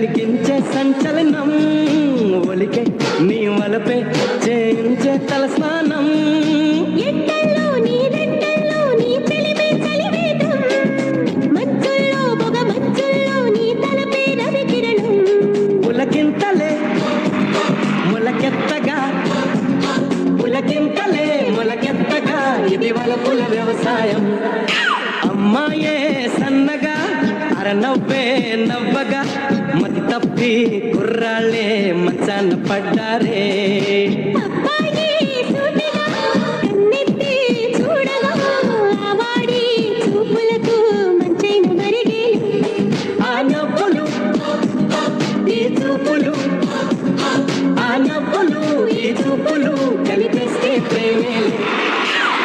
కలిగించే సంచలనం ఒలికే నీ వలపే చేయించే తలస్నానం ఎండల్లో నీ రెండల్లో నీ తెలివే చలివేదం మంచుల్లో పొగ మంచుల్లో నీ తలపే రవి కిరణం పులకింతలే మొలకెత్తగా పులకింతలే మొలకెత్తగా ఇది వలపుల వ్యవసాయం అమ్మాయే సన్నగా అరనవ్వే నవ్వగా మతి తప్పి కుర్రాళ్ళే మంచాన పడ్డారే